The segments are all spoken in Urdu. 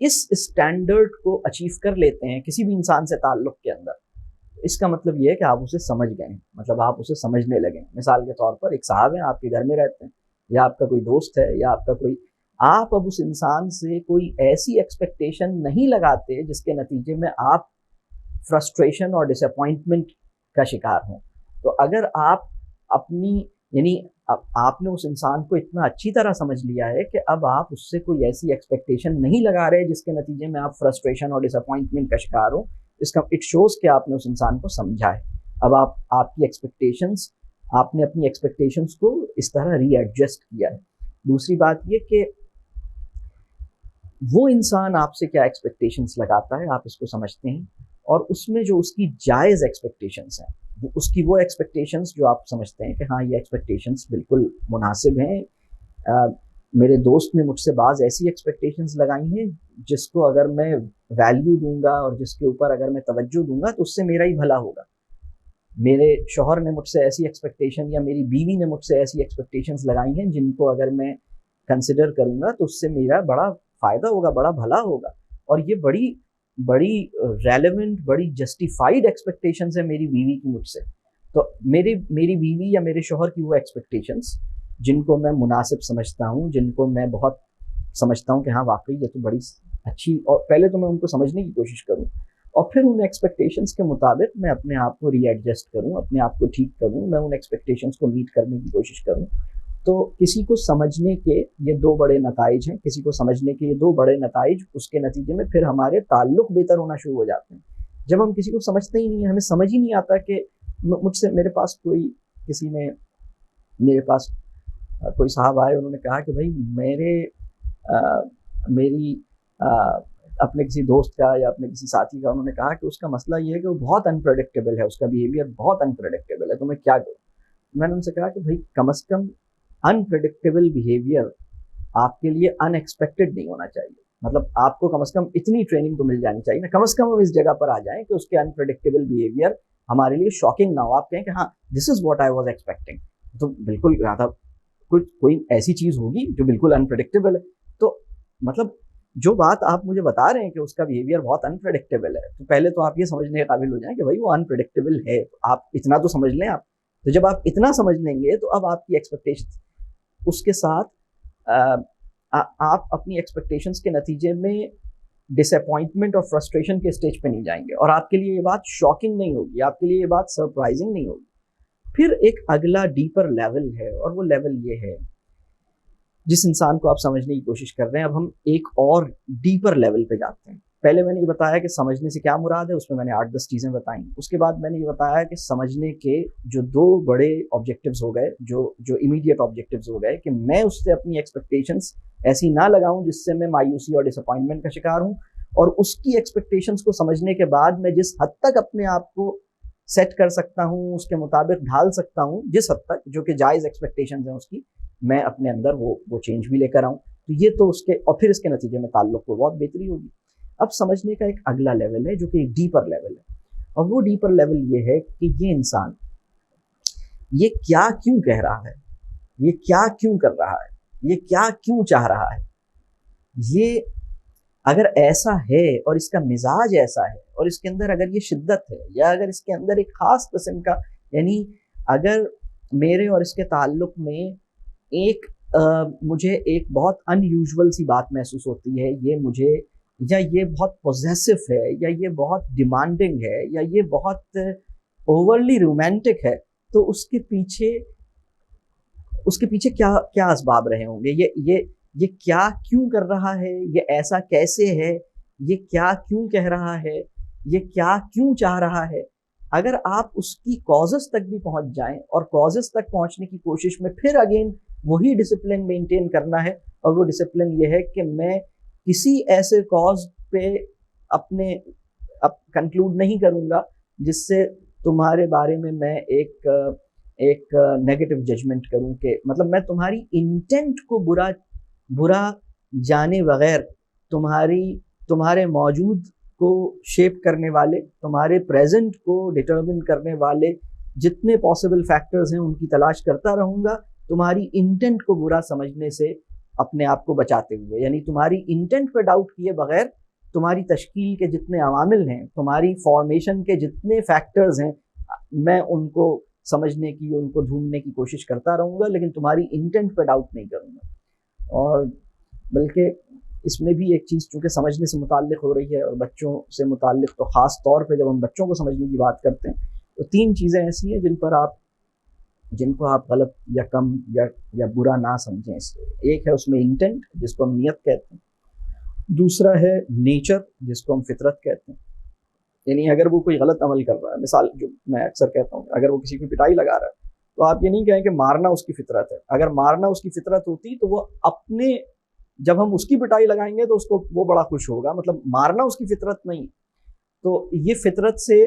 اس اسٹینڈرڈ کو اچیو کر لیتے ہیں کسی بھی انسان سے تعلق کے اندر، اس کا مطلب یہ ہے کہ آپ اسے سمجھ گئے ہیں، مطلب آپ اسے سمجھنے لگے ہیں۔ مثال کے طور پر ایک صاحب ہیں، آپ کے گھر میں رہتے ہیں، یا آپ کا کوئی دوست ہے، یا آپ کا کوئی، آپ اب اس انسان سے کوئی ایسی ایکسپیکٹیشن نہیں لگاتے جس کے نتیجے میں آپ فرسٹریشن اور ڈس اپوائنٹمنٹ کا شکار ہوں۔ تو اگر آپ اپنی، یعنی آپ نے اس انسان کو اتنا اچھی طرح سمجھ لیا ہے کہ اب آپ اس سے کوئی ایسی ایکسپیکٹیشن نہیں لگا رہے جس کے نتیجے میں آپ فرسٹریشن اور ڈس اپوائنٹمنٹ کا شکار ہو، اس کا اٹ شوز کہ آپ نے اس انسان کو سمجھا ہے۔ اب آپ کی ایکسپیکٹیشنس، آپ نے اپنی ایکسپیکٹیشنس کو اس طرح ری ایڈجسٹ کیا ہے۔ دوسری بات یہ کہ وہ انسان آپ سے کیا ایکسپیکٹیشنس لگاتا ہے، آپ اس کو سمجھتے ہیں، اور اس میں جو اس کی جائز ایکسپیکٹیشنس ہیں، اس کی وہ ایکسپیکٹیشنس جو آپ سمجھتے ہیں کہ ہاں یہ ایکسپیکٹیشنس بالکل مناسب ہیں۔ میرے دوست نے مجھ سے بعض ایسی ایکسپیکٹیشنس لگائی ہیں جس کو اگر میں ویلیو دوں گا اور جس کے اوپر اگر میں توجہ دوں گا تو اس سے میرا ہی بھلا ہوگا۔ میرے شوہر نے مجھ سے ایسی ایکسپیکٹیشن، یا میری بیوی نے مجھ سے ایسی ایکسپیکٹیشنس لگائی ہیں جن کو اگر میں کنسیڈر کروں گا تو اس سے میرا بڑا فائدہ ہوگا، بڑا بھلا ہوگا، اور یہ بڑی ریلیونٹ، بڑی جسٹیفائڈ ایکسپیکٹیشنز ہیں میری بیوی کی مجھ سے۔ تو میری بیوی یا میرے شوہر کی وہ ایکسپیکٹیشنز جن کو میں مناسب سمجھتا ہوں، جن کو میں بہت سمجھتا ہوں کہ ہاں واقعی یہ تو بڑی اچھی، اور پہلے تو میں ان کو سمجھنے کی کوشش کروں، اور پھر ان ایکسپیکٹیشنز کے مطابق میں اپنے آپ کو ری ایڈجسٹ کروں، اپنے آپ کو ٹھیک کروں، میں ان ایکسپیکٹیشنز کو میٹ کرنے کی کوشش کروں۔ تو کسی کو سمجھنے کے یہ دو بڑے نتائج ہیں، کسی کو سمجھنے کے یہ دو بڑے نتائج، اس کے نتیجے میں پھر ہمارے تعلق بہتر ہونا شروع ہو جاتے ہیں۔ جب ہم کسی کو سمجھتے ہی نہیں ہیں، ہمیں سمجھ ہی نہیں آتا کہ مجھ سے، میرے پاس کوئی صاحب آئے، انہوں نے کہا کہ بھائی میری اپنے کسی دوست کا یا اپنے کسی ساتھی کا، انہوں نے کہا کہ اس کا مسئلہ یہ ہے کہ وہ بہت انپریڈکٹیبل ہے، اس کا بیہیویئر بہت انپریڈکٹیبل ہے، تو میں کیا کروں؟ میں نے ان سے کہا کہ بھائی کم از کم انپریڈکٹیبل بیہیویئر آپ کے لیے ان ایکسپیکٹڈ نہیں ہونا چاہیے، مطلب آپ کو کم از کم اتنی ٹریننگ تو مل جانی چاہیے نا، کم از کم ہم اس جگہ پر آ جائیں کہ اس کے انپریڈکٹیبل بیہیویئر ہمارے لیے شاکنگ نہ ہو، آپ کہیں کہ ہاں this is what I was expecting, تو بالکل زیادہ کوئی ایسی چیز ہوگی جو بالکل انپریڈکٹیبل ہے۔ تو مطلب جو بات آپ مجھے بتا رہے ہیں کہ اس کا بیہیویئر بہت انپریڈکٹیبل ہے، تو پہلے تو آپ یہ سمجھنے کے قابل ہو جائیں کہ بھائی وہ انپریڈکٹیبل ہے، آپ اتنا تو سمجھ لیں۔ آپ تو جب آپ اتنا سمجھ لیں گے تو اب آپ کی ایکسپیکٹیشن، اس کے ساتھ آپ اپنی ایکسپیکٹیشنس کے نتیجے میں ڈس اپوائنٹمنٹ اور فرسٹریشن کے اسٹیج پہ نہیں جائیں گے، اور آپ کے لیے یہ بات شاکنگ نہیں ہوگی، آپ کے لیے یہ بات سرپرائزنگ نہیں ہوگی۔ پھر ایک اگلا ڈیپر لیول ہے، اور وہ لیول یہ ہے جس انسان کو آپ سمجھنے کی کوشش کر رہے ہیں۔ اب ہم ایک اور ڈیپر لیول پہ جاتے ہیں۔ پہلے میں نے یہ بتایا کہ سمجھنے سے کیا مراد ہے، اس میں نے 8-10 چیزیں بتائیں۔ اس کے بعد میں نے یہ بتایا کہ سمجھنے کے جو دو بڑے آبجیکٹیوز ہو گئے، جو امیڈیٹ آبجیکٹیوز ہو گئے، کہ میں اس سے اپنی ایکسپیکٹیشنس ایسی نہ لگاؤں جس سے میں مایوسی اور ڈس اپوائنٹمنٹ کا شکار ہوں، اور اس کی ایکسپیکٹیشنس کو سمجھنے کے بعد میں جس حد تک اپنے آپ کو سیٹ کر سکتا ہوں، اس کے مطابق ڈھال سکتا ہوں، جس حد تک جو کہ جائز ایکسپیکٹیشنز ہیں اس کی، میں اپنے اندر وہ چینج بھی لے کر آؤں، تو یہ تو اس کے، اور پھر اس کے نتیجے میں تعلق کو بہت بہتری ہوگی۔ اب سمجھنے کا ایک اگلا لیول ہے جو کہ ایک ڈیپر لیول ہے، اور وہ ڈیپر لیول یہ ہے کہ یہ انسان یہ کیا کیوں کہہ رہا ہے، یہ کیا کیوں کر رہا ہے، یہ کیا کیوں چاہ رہا ہے۔ یہ اگر ایسا ہے اور اس کا مزاج ایسا ہے، اور اس کے اندر اگر یہ شدت ہے، یا اگر اس کے اندر ایک خاص قسم کا، یعنی اگر میرے اور اس کے تعلق میں مجھے ایک بہت ان یوزول سی بات محسوس ہوتی ہے، یہ بہت پوزیسو ہے، یا یہ بہت ڈیمانڈنگ ہے، یا یہ بہت اوورلی رومانٹک ہے، تو اس کے پیچھے کیا اسباب رہے ہوں گے، یہ کیا کیوں کر رہا ہے، یہ ایسا کیسے ہے، یہ کیا کیوں کہہ رہا ہے، یہ کیا کیوں چاہ رہا ہے۔ اگر آپ اس کی کازز تک بھی پہنچ جائیں، اور کازز تک پہنچنے کی کوشش میں پھر اگین وہی ڈسپلن مینٹین کرنا ہے، اور وہ ڈسپلن یہ ہے کہ میں کسی ایسے کاز پہ اپنے کنکلوڈ نہیں کروں گا جس سے تمہارے بارے میں ایک نیگیٹو ججمنٹ کروں، کہ مطلب میں تمہاری انٹینٹ کو برا جانے بغیر، تمہارے موجود کو شیپ کرنے والے، تمہارے پریزنٹ کو ڈٹرمن کرنے والے جتنے پاسبل فیکٹرز ہیں ان کی تلاش کرتا رہوں گا۔ تمہاری انٹینٹ کو برا سمجھنے سے اپنے آپ کو بچاتے ہوئے، یعنی تمہاری انٹینٹ پہ ڈاؤٹ کیے بغیر تمہاری تشکیل کے جتنے عوامل ہیں، تمہاری فارمیشن کے جتنے فیکٹرز ہیں، میں ان کو سمجھنے کی، ان کو ڈھونڈنے کی کوشش کرتا رہوں گا، لیکن تمہاری انٹینٹ پہ ڈاؤٹ نہیں کروں گا۔ اور بلکہ اس میں بھی ایک چیز چونکہ سمجھنے سے متعلق ہو رہی ہے اور بچوں سے متعلق، تو خاص طور پہ جب ہم بچوں کو سمجھنے کی بات کرتے ہیں تو 3 چیزیں ایسی ہیں جن کو آپ غلط یا کم یا برا نہ سمجھیں۔ ایک ہے اس میں انٹینٹ، جس کو ہم نیت کہتے ہیں، دوسرا ہے نیچر، جس کو ہم فطرت کہتے ہیں، یعنی اگر وہ کوئی غلط عمل کر رہا ہے، مثال جو میں اکثر کہتا ہوں، اگر وہ کسی کی پٹائی لگا رہا ہے تو آپ یہ نہیں کہیں کہ مارنا اس کی فطرت ہے۔ اگر مارنا اس کی فطرت ہوتی تو وہ جب ہم اس کی پٹائی لگائیں گے تو اس کو وہ بڑا خوش ہوگا، مطلب مارنا اس کی فطرت نہیں۔ تو یہ فطرت سے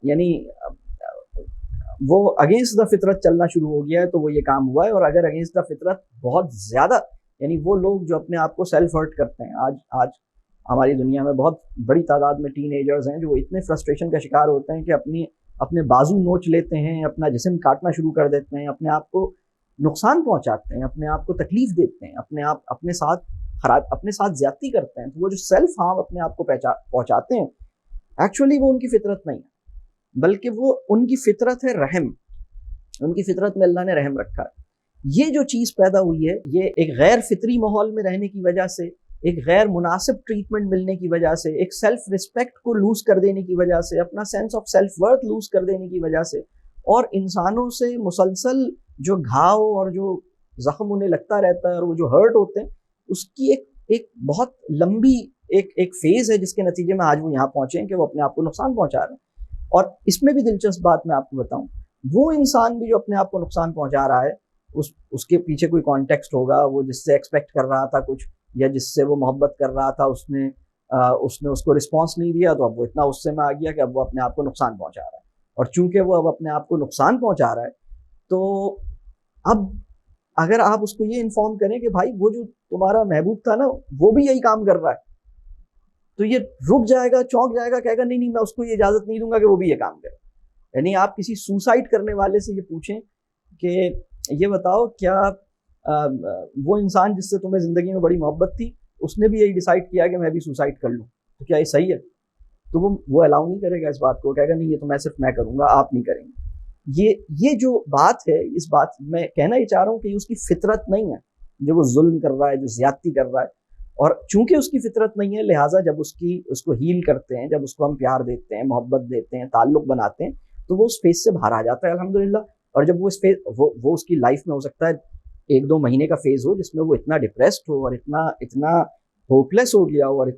یعنی وہ اگینسٹ دا فطرت چلنا شروع ہو گیا ہے، تو وہ یہ کام ہوا ہے۔ اور اگر اگینسٹ دا فطرت بہت زیادہ، یعنی وہ لوگ جو اپنے آپ کو سیلف ہرٹ کرتے ہیں، آج ہماری دنیا میں بہت بڑی تعداد میں ٹین ایجرز ہیں جو اتنے فرسٹریشن کا شکار ہوتے ہیں کہ اپنے بازو نوچ لیتے ہیں، اپنا جسم کاٹنا شروع کر دیتے ہیں، اپنے آپ کو نقصان پہنچاتے ہیں، اپنے آپ کو تکلیف دیتے ہیں، اپنے ساتھ زیادتی کرتے ہیں۔ تو وہ جو سیلف ہارم اپنے آپ کو پہنچاتے ہیں، ایکچولی وہ ان کی فطرت نہیں ہے، بلکہ وہ ان کی فطرت ہے رحم۔ ان کی فطرت میں اللہ نے رحم رکھا ہے۔ یہ جو چیز پیدا ہوئی ہے، یہ ایک غیر فطری ماحول میں رہنے کی وجہ سے، ایک غیر مناسب ٹریٹمنٹ ملنے کی وجہ سے، ایک سیلف رسپیکٹ کو لوز کر دینے کی وجہ سے، اپنا sense of self worth lose کر دینے کی وجہ سے، اور انسانوں سے مسلسل جو گھاؤ اور جو زخم انہیں لگتا رہتا ہے اور وہ جو ہرٹ ہوتے ہیں، اس کی ایک بہت لمبی ایک فیز ہے، جس کے نتیجے میں آج وہ یہاں پہنچے ہیں کہ وہ اپنے آپ کو نقصان پہنچا رہے ہیں۔ اور اس میں بھی دلچسپ بات میں آپ کو بتاؤں، وہ انسان بھی جو اپنے آپ کو نقصان پہنچا رہا ہے، اس کے پیچھے کوئی کانٹیکسٹ ہوگا، وہ جس سے ایکسپیکٹ کر رہا تھا کچھ، یا جس سے وہ محبت کر رہا تھا، اس نے اس کو رسپانس نہیں دیا، تو اب وہ اتنا غصے میں آ گیا کہ اب وہ اپنے آپ کو نقصان پہنچا رہا ہے۔ اور چونکہ وہ اب اپنے آپ کو نقصان پہنچا رہا ہے، تو اب اگر آپ اس کو یہ انفارم کریں کہ بھائی وہ جو تمہارا محبوب تھا نا، وہ بھی یہی کام کر رہا ہے، تو یہ رک جائے گا، چونک جائے گا، کہے گا نہیں میں اس کو یہ اجازت نہیں دوں گا کہ وہ بھی یہ کام کرے۔ یعنی آپ کسی سوسائڈ کرنے والے سے یہ پوچھیں کہ یہ بتاؤ کیا وہ انسان جس سے تمہیں زندگی میں بڑی محبت تھی، اس نے بھی یہی ڈیسائیڈ کیا کہ میں بھی سوسائڈ کر لوں، تو کیا یہ صحیح ہے؟ تو وہ الاؤ نہیں کرے گا اس بات کو، کہے گا نہیں یہ تو صرف میں کروں گا، آپ نہیں کریں گے۔ یہ جو بات ہے، اس بات میں کہنا یہ چاہ رہا ہوں کہ اس کی فطرت نہیں ہے جو وہ ظلم کر رہا ہے، جو زیادتی کر رہا ہے۔ اور چونکہ اس کی فطرت نہیں ہے، لہٰذا جب اس کو ہیل کرتے ہیں، جب اس کو ہم پیار دیتے ہیں، محبت دیتے ہیں، تعلق بناتے ہیں، تو وہ اس فیز سے باہر آ جاتا ہے الحمدللہ۔ اور جب وہ اس کی لائف میں ہو سکتا ہے 1-2 مہینے کا فیز ہو، جس میں وہ اتنا ڈپریسڈ ہو اور اتنا ہوپ لیس ہو گیا ہو اور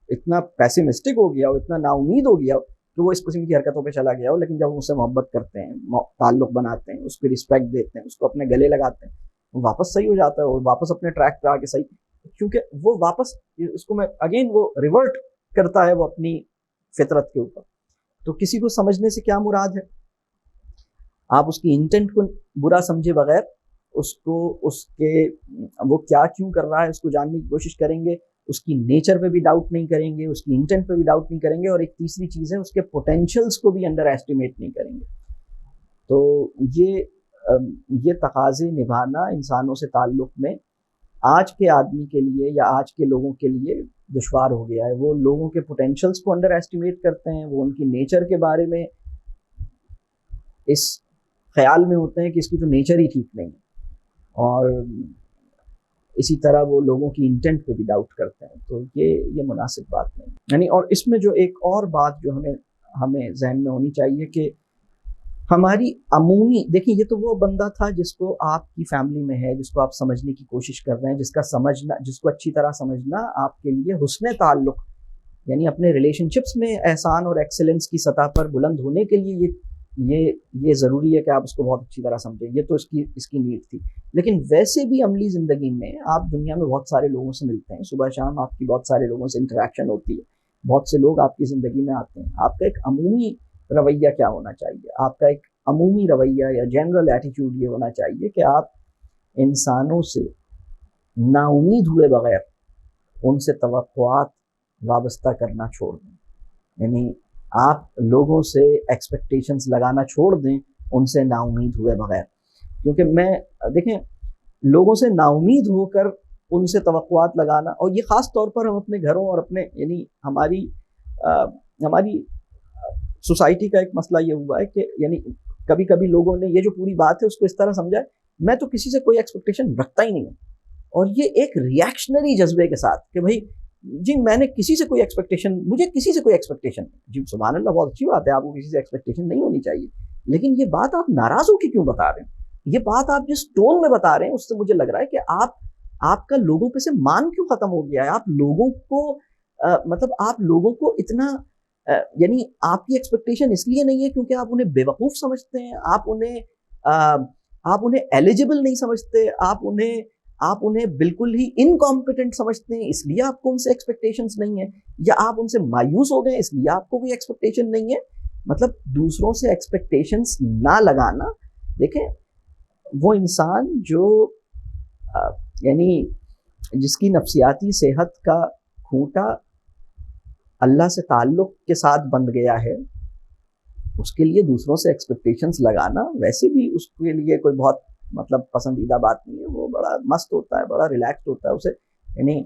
اتنا پیسمسٹک ہو گیا ہو، اتنا نا امید ہو گیا ہو کہ وہ اس قسم کی حرکتوں پہ چلا گیا ہو، لیکن جب ہم اس سے محبت کرتے ہیں، تعلق بناتے ہیں، اس کو رسپیکٹ دیتے ہیں، اس کو اپنے گلے لگاتے ہیں، وہ واپس صحیح ہو جاتا ہے، اور واپس اپنے ٹریک پہ آ کے صحیح، کیونکہ وہ واپس اس کو میں اگین وہ ریورٹ کرتا ہے وہ اپنی فطرت کے اوپر۔ تو کسی کو سمجھنے سے کیا مراد ہے؟ آپ اس کی انٹینٹ کو برا سمجھے بغیر وہ کیا کیوں کر رہا ہے اس کو جاننے کی کوشش کریں گے، اس کی نیچر پہ بھی ڈاؤٹ نہیں کریں گے، اس کی انٹینٹ پہ بھی ڈاؤٹ نہیں کریں گے، اور ایک تیسری چیز ہے اس کے پوٹینشیلز کو بھی انڈر ایسٹیمیٹ نہیں کریں گے۔ تو یہ تقاضے نبھانا انسانوں سے تعلق میں آج کے آدمی کے لیے یا آج کے لوگوں کے لیے دشوار ہو گیا ہے۔ وہ لوگوں کے پوٹینشیلز کو انڈر ایسٹیمیٹ کرتے ہیں، وہ ان کی نیچر کے بارے میں اس خیال میں ہوتے ہیں کہ اس کی تو نیچر ہی ٹھیک نہیں ہے، اور اسی طرح وہ لوگوں کی انٹینٹ پہ بھی ڈاؤٹ کرتے ہیں۔ تو یہ مناسب بات نہیں یعنی۔ اور اس میں جو ایک اور بات جو ہمیں ذہن میں ہونی چاہیے کہ ہماری عمومی، دیکھیں یہ تو وہ بندہ تھا جس کو آپ کی فیملی میں ہے، جس کو آپ سمجھنے کی کوشش کر رہے ہیں، جس کو اچھی طرح سمجھنا آپ کے لیے حسن تعلق، یعنی اپنے ریلیشن شپس میں احسان اور ایکسلنس کی سطح پر بلند ہونے کے لیے یہ ضروری ہے کہ آپ اس کو بہت اچھی طرح سمجھیں۔ یہ تو اس کی نیڈ تھی۔ لیکن ویسے بھی عملی زندگی میں آپ دنیا میں بہت سارے لوگوں سے ملتے ہیں، صبح شام آپ کی بہت سارے لوگوں سے انٹریکشن ہوتی ہے، بہت سے لوگ آپ کی زندگی میں آتے ہیں۔ آپ کا ایک عمومی رویہ کیا ہونا چاہیے؟ آپ کا ایک عمومی رویہ یا جنرل ایٹیٹیوڈ یہ ہونا چاہیے کہ آپ انسانوں سے نا امید ہوئے بغیر ان سے توقعات وابستہ کرنا چھوڑ دیں، یعنی آپ لوگوں سے ایکسپیکٹیشنز لگانا چھوڑ دیں ان سے نا امید ہوئے بغیر۔ کیونکہ دیکھیں لوگوں سے ناامید ہو کر ان سے توقعات لگانا، اور یہ خاص طور پر ہم اپنے گھروں اور اپنے یعنی ہماری سوسائٹی کا ایک مسئلہ یہ ہوا ہے کہ یعنی کبھی کبھی لوگوں نے یہ جو پوری بات ہے اس کو اس طرح سمجھا ہے میں تو کسی سے کوئی ایکسپیکٹیشن رکھتا ہی نہیں ہوں، اور یہ ایک ریئیکشنری جذبے کے ساتھ کہ بھائی جی میں نے کسی سے کوئی ایکسپیکٹیشن، مجھے کسی سے کوئی ایکسپیکٹیشن، جی سبحان اللہ بہت اچھی بات ہے، آپ کو کسی سے ایکسپیکٹیشن نہیں ہونی چاہیے، لیکن یہ بات آپ ناراض ہو کے کیوں بتا رہے ہیں؟ یہ بات آپ جس ٹون میں بتا رہے ہیں اس سے مجھے لگ رہا ہے کہ آپ کا لوگوں پہ سے مان کیوں ختم ہو گیا ہے؟ آپ لوگوں کو مطلب آپ لوگوں کو اتنا یعنی آپ کی ایکسپیکٹیشن اس لیے نہیں ہے کیونکہ آپ انہیں بے وقوف سمجھتے ہیں، آپ انہیں ایلیجبل نہیں سمجھتے، آپ انہیں بالکل ہی انکمپیٹنٹ سمجھتے ہیں، اس لیے آپ کو ان سے ایکسپیکٹیشنز نہیں ہیں، یا آپ ان سے مایوس ہو گئے اس لیے آپ کو کوئی ایکسپیکٹیشن نہیں ہے۔ مطلب دوسروں سے ایکسپیکٹیشنز نہ لگانا، دیکھیں وہ انسان جو یعنی جس کی نفسیاتی صحت کا کھوٹا اللہ سے تعلق کے ساتھ بند گیا ہے، اس کے لیے دوسروں سے ایکسپیکٹیشنز لگانا ویسے بھی اس کے لیے کوئی بہت مطلب پسندیدہ بات نہیں ہے۔ وہ بڑا مست ہوتا ہے، بڑا ریلیکسڈ ہوتا ہے اسے، یعنی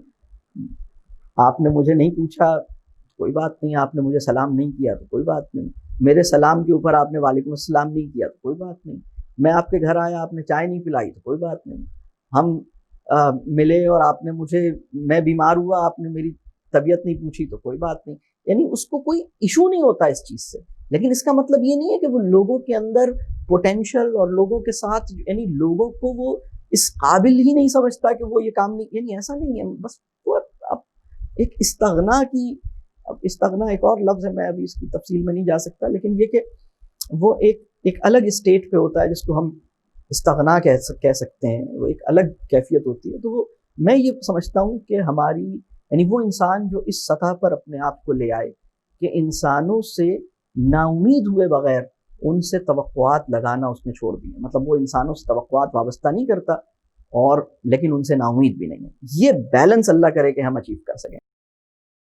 آپ نے مجھے نہیں پوچھا کوئی بات نہیں، آپ نے مجھے سلام نہیں کیا تو کوئی بات نہیں، میرے سلام کے اوپر آپ نے وعلیکم السلام نہیں کیا تو کوئی بات نہیں، میں آپ کے گھر آیا آپ نے چائے نہیں پلائی تو کوئی بات نہیں، ہم ملے اور آپ نے مجھے، میں بیمار ہوا آپ نے میری طبیعت نہیں پوچھی تو کوئی بات نہیں، یعنی اس کو کوئی ایشو نہیں ہوتا اس چیز سے۔ لیکن اس کا مطلب یہ نہیں ہے کہ وہ لوگوں کے اندر پوٹینشل اور لوگوں کے ساتھ یعنی لوگوں کو وہ اس قابل ہی نہیں سمجھتا کہ وہ یہ کام نہیں، یعنی ایسا نہیں ہے، بس وہ اب ایک استغنا کی، اب استغنا ایک اور لفظ ہے، میں ابھی اس کی تفصیل میں نہیں جا سکتا، لیکن یہ کہ وہ ایک الگ اسٹیٹ پہ ہوتا ہے جس کو ہم استغنا کہہ سکتے ہیں، وہ ایک الگ کیفیت ہوتی ہے۔ تو وہ میں یہ سمجھتا ہوں کہ ہماری یعنی وہ انسان جو اس سطح پر اپنے آپ کو لے آئے کہ انسانوں سے نا امید ہوئے بغیر ان سے توقعات لگانا اس نے چھوڑ دیا، مطلب وہ انسانوں سے توقعات وابستہ نہیں کرتا اور لیکن ان سے نا امید بھی نہیں ہے، یہ بیلنس اللہ کرے کہ ہم اچیو کر سکیں۔